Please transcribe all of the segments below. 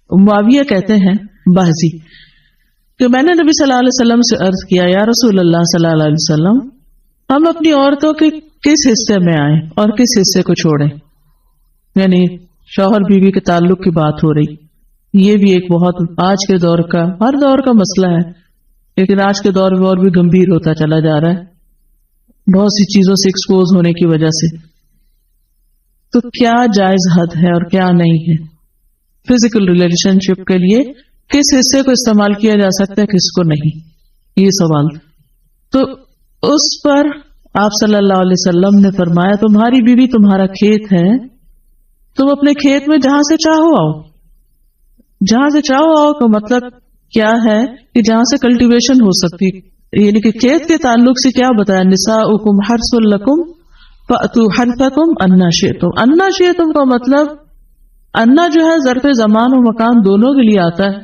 معاویہ کہتے ہیں باہزی کہ میں نے نبی صلی اللہ علیہ وسلم سے عرض کیا یا رسول اللہ صلی اللہ علیہ وسلم ہم اپنی عورتوں کے کس حصے میں آئیں اور کس حصے کو چھوڑیں. یعنی شوہر بیوی کے تعلق کی بات ہو رہی. یہ بھی ایک بہت آج کے دور کا ہر دور کا مسئلہ ہے، لیکن آج کے دور میں اور بھی گمبھیر ہوتا چلا جا رہا ہے بہت سی چیزوں سے ایکسپوز ہونے کی وجہ سے. تو کیا جائز حد ہے اور کیا نہیں ہے؟ فزیکل ریلیشن شپ کے لیے کس حصے کو استعمال کیا جا سکتا ہے کس کو نہیں، یہ سوال. تو اس پر آپ صلی اللہ علیہ وسلم نے فرمایا تمہاری بیوی تمہارا کھیت ہے، تم اپنے کھیت میں جہاں سے چاہو آؤ. جہاں سے چاہو آؤ کا مطلب کیا ہے کہ جہاں سے کلٹیویشن ہو سکتی، یعنی کہ کھیت کے تعلق سے کیا بتایا نساؤکم حرث لکم فأتوا حرثکم انا شئتم. انا شئتم کا مطلب انا جو ہے ظرف زمان و مکان دونوں کے لیے آتا ہے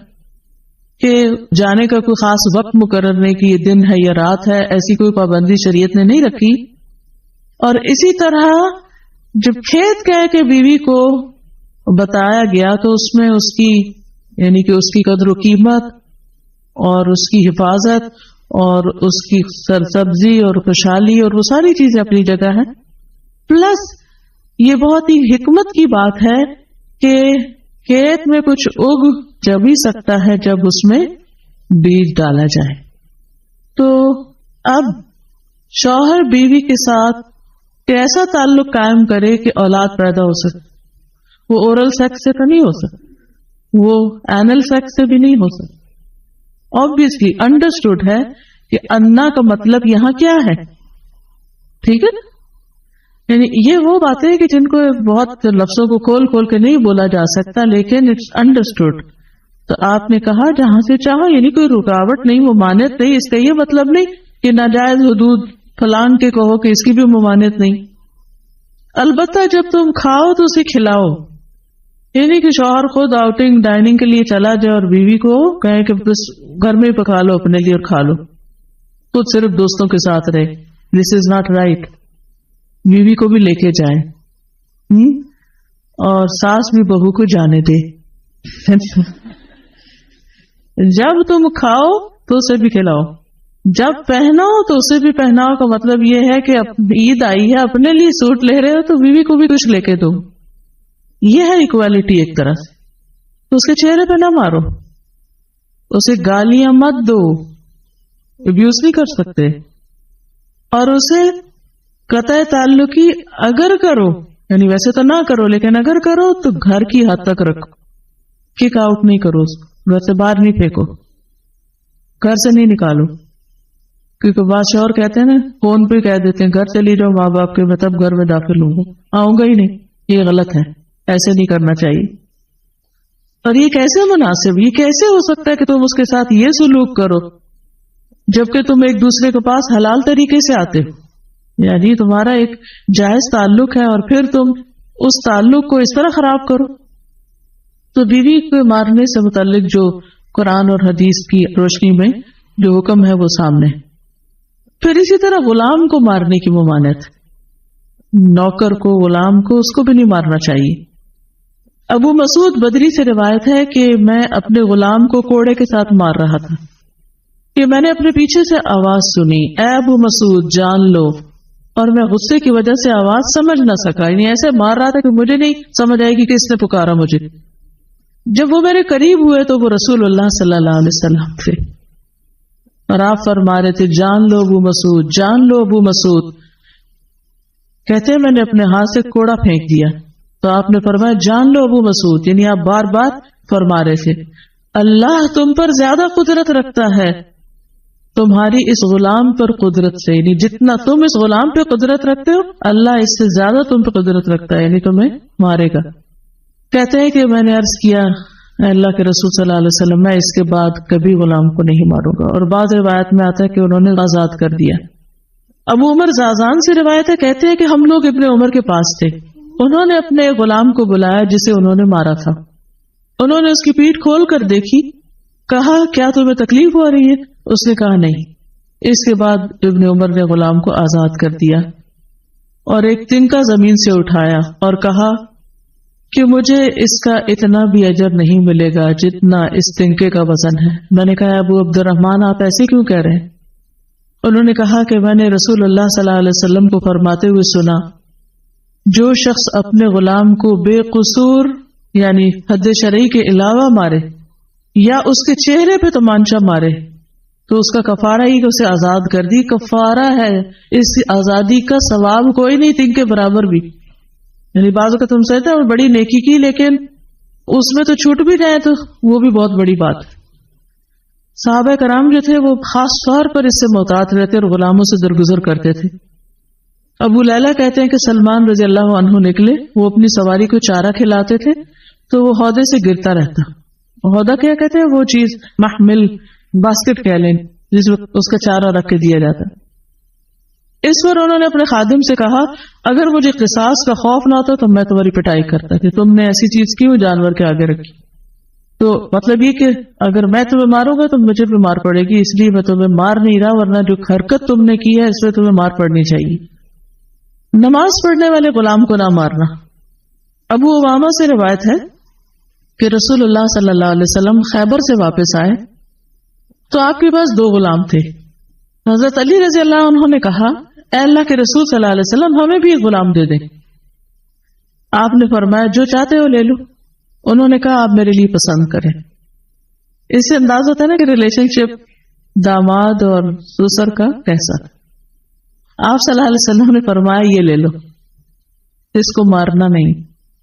کہ جانے کا کوئی خاص وقت مقرر نہیں کہ یہ دن ہے یا رات ہے، ایسی کوئی پابندی شریعت نے نہیں رکھی. اور اسی طرح جب کھیت کہہ کے بیوی کو بتایا گیا تو اس میں اس کی یعنی کہ اس کی قدر و قیمت اور اس کی حفاظت اور اس کی سرسبزی اور خوشحالی اور وہ ساری چیزیں اپنی جگہ ہیں. پلس یہ بہت ہی حکمت کی بات ہے کہ کھیت میں کچھ اگ جب ہی سکتا ہے جب اس میں بیج ڈالا جائے. تو اب شوہر بیوی کے ساتھ کیسا تعلق قائم کرے کہ اولاد پیدا ہو سکے؟ وہ اورل سیکس سے تو نہیں ہو سکتا، وہ اینل سیکس سے بھی نہیں ہو سکتا. obviously understood ہے کہ انا کا مطلب یہاں کیا ہے، ٹھیک ہے نا؟ یعنی یہ وہ باتیں کہ جن کو بہت لفظوں کو کھول کھول کے نہیں بولا جا سکتا، لیکن اٹس انڈرسٹوڈ. تو آپ نے کہا جہاں سے چاہو، یعنی کوئی رکاوٹ نہیں، ممانعت نہیں. اس کا یہ مطلب نہیں کہ ناجائز حدود فلان کے کہو کہ اس کی بھی ممانعت نہیں. البتہ جب تم کھاؤ تو اسے کھلاؤ، یعنی کہ شوہر خود آؤٹنگ ڈائننگ کے لیے چلا جائے اور بیوی کو کہے کہ بس گھر میں ہی پکا لو اپنے لیے اور کھا لو، خود صرف دوستوں کے ساتھ رہے. دس از ناٹ رائٹ. بیوی کو بھی لے کے جائے اور ساس بھی بہو کو جانے دے. جب تم کھاؤ تو اسے بھی کھلاؤ، جب پہناؤ تو اسے بھی پہناؤ. کا مطلب یہ ہے کہ عید آئی ہے اپنے لیے سوٹ لے رہے ہو تو بیوی کو بھی کچھ لے کے دو. یہ ہے اکوالٹی ایک طرح سے. تو اس کے چہرے پہ نہ مارو، اسے گالیاں مت دو، ابیوز نہیں کر سکتے. اور اسے قطع تعلقی اگر کرو، یعنی ویسے تو نہ کرو لیکن اگر کرو تو گھر کی حد تک رکھو، کک آؤٹ نہیں کرو، ویسے باہر نہیں پھینکو، گھر سے نہیں نکالو. کیونکہ بعض شوہر کہتے ہیں نا فون پہ کہہ دیتے ہیں گھر چلی جاؤ ماں باپ کے، میں تب گھر میں داخل ہوں گا، آؤں گا ہی نہیں. یہ غلط ہے، ایسے نہیں کرنا چاہیے. اور یہ کیسے مناسب، یہ کیسے ہو سکتا ہے کہ تم اس کے ساتھ یہ سلوک کرو جبکہ تم ایک دوسرے کے پاس حلال طریقے سے آتے ہو؟ یعنی تمہارا ایک جائز تعلق ہے اور پھر تم اس تعلق کو اس طرح خراب کرو. تو بیوی کو مارنے سے متعلق جو قرآن اور حدیث کی روشنی میں جو حکم ہے وہ سامنے. پھر اسی طرح غلام کو مارنے کی ممانعت، نوکر کو، غلام کو، اس کو بھی نہیں مارنا چاہیے. ابو مسعود بدری سے روایت ہے کہ میں اپنے غلام کو کوڑے کے ساتھ مار رہا تھا کہ میں نے اپنے پیچھے سے آواز سنی، اے ابو مسعود جان لو. اور میں غصے کی وجہ سے آواز سمجھ نہ سکا، یعنی ایسے مار رہا تھا کہ مجھے نہیں سمجھ آئے گی کہ اس نے پکارا مجھے. جب وہ میرے قریب ہوئے تو وہ رسول اللہ صلی اللہ علیہ وسلم تھے اور آپ فرما رہے تھے جان لو ابو مسعود، جان لو ابو مسعود. کہتے ہیں میں نے اپنے ہاتھ سے کوڑا پھینک دیا تو آپ نے فرمایا جان لو ابو مسعود، یعنی آپ بار بار فرما رہے تھے اللہ تم پر زیادہ قدرت رکھتا ہے تمہاری اس غلام پر قدرت سے، یعنی جتنا تم اس غلام پہ قدرت رکھتے ہو اللہ اس سے زیادہ تم پہ قدرت رکھتا ہے، یعنی تمہیں مارے گا. کہتے ہیں کہ میں نے عرض کیا اے اللہ کے رسول صلی اللہ علیہ وسلم میں اس کے بعد کبھی غلام کو نہیں ماروں گا. اور بعض روایت میں آتا ہے کہ انہوں نے آزاد کر دیا. ابو عمر زازان سے روایت ہے، کہتے ہیں کہ ہم لوگ ابن عمر کے پاس تھے، انہوں نے اپنے غلام کو بلایا جسے انہوں نے مارا تھا. انہوں نے اس کی پیٹھ کھول کر دیکھی، کہا کیا تمہیں تکلیف ہو رہی ہے؟ اس نے کہا نہیں. اس کے بعد ابن عمر نے غلام کو آزاد کر دیا اور ایک تنکا زمین سے اٹھایا اور کہا کہ مجھے اس کا اتنا بھی اجر نہیں ملے گا جتنا اس تنکے کا وزن ہے۔ میں نے کہا ابو عبد الرحمن آپ ایسے کیوں کہہ رہے ہیں؟ انہوں نے کہا کہ میں نے رسول اللہ صلی اللہ علیہ وسلم کو فرماتے ہوئے سنا، جو شخص اپنے غلام کو بے قصور یعنی حد شرعی کے علاوہ مارے یا اس کے چہرے پہ تمانچہ مارے تو اس کا کفارہ ہی کہ اسے آزاد کر دی، کفارہ ہے، اس آزادی کا ثواب کوئی نہیں تنگ کے برابر بھی۔ یعنی بعض کا تم سمجھتے ہیں بڑی نیکی کی لیکن اس میں تو چھوٹ بھی جائے تو وہ بھی بہت بڑی بات ہے۔ صحابہ کرام جو تھے وہ خاص طور پر اس سے محتاط رہتے اور غلاموں سے درگزر کرتے تھے۔ ابو لیلہ کہتے ہیں کہ سلمان رضی اللہ عنہ نکلے، وہ اپنی سواری کو چارہ کھلاتے تھے تو وہ ہودے سے گرتا رہتا۔ ہودہ کیا کہتے ہیں؟ وہ چیز محمل باسکٹ کہہ لیں جس میں اس کا چارہ رکھ کے دیا جاتا۔ اس پر انہوں نے اپنے خادم سے کہا اگر مجھے قصاص کا خوف نہ ہوتا تو میں تمہاری پٹائی کرتا کہ تم نے ایسی چیز کیوں جانور کے آگے رکھی۔ تو مطلب یہ کہ اگر میں تمہیں ماروں گا تو مجھے بھی مار پڑے گی، اس لیے میں تمہیں مار نہیں رہا، ورنہ جو حرکت تم نے کی ہے اس پہ تمہیں مار پڑنی چاہیے۔ نماز پڑھنے والے غلام کو نہ مارنا۔ ابو امامہ سے روایت ہے کہ رسول اللہ صلی اللہ علیہ وسلم خیبر سے واپس آئے تو آپ کے پاس 2 غلام تھے۔ حضرت علی رضی اللہ عنہ نے کہا اے اللہ کے رسول صلی اللہ علیہ وسلم ہمیں بھی ایک غلام دے دیں۔ آپ نے فرمایا جو چاہتے ہو لے لو۔ انہوں نے کہا آپ میرے لیے پسند کریں۔ اس سے انداز ہوتا ہے نا کہ ریلیشن شپ داماد اور سسر کا کیسا۔ آپ صلی اللہ علیہ وسلم نے فرمایا یہ لے لو، اس کو مارنا نہیں،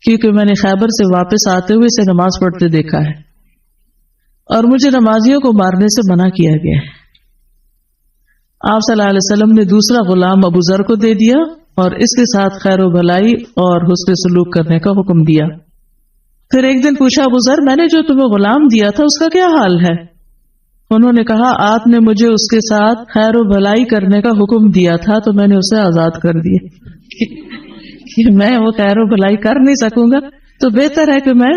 کیونکہ میں نے خیبر سے واپس آتے ہوئے اسے نماز پڑھتے دیکھا ہے اور مجھے نمازیوں کو مارنے سے منع کیا گیا ہے۔ آپ صلی اللہ علیہ وسلم نے دوسرا غلام ابو ذر کو دے دیا اور اس کے ساتھ خیر و بھلائی اور حسن سلوک کرنے کا حکم دیا۔ پھر ایک دن پوچھا ابو ذر میں نے جو تمہیں غلام دیا تھا اس کا کیا حال ہے؟ انہوں نے کہا آپ نے مجھے اس کے ساتھ خیر و بھلائی کرنے کا حکم دیا تھا تو میں نے اسے آزاد کر دیا کہ میں وہ خیر و بھلائی کر نہیں سکوں گا تو بہتر ہے کہ میں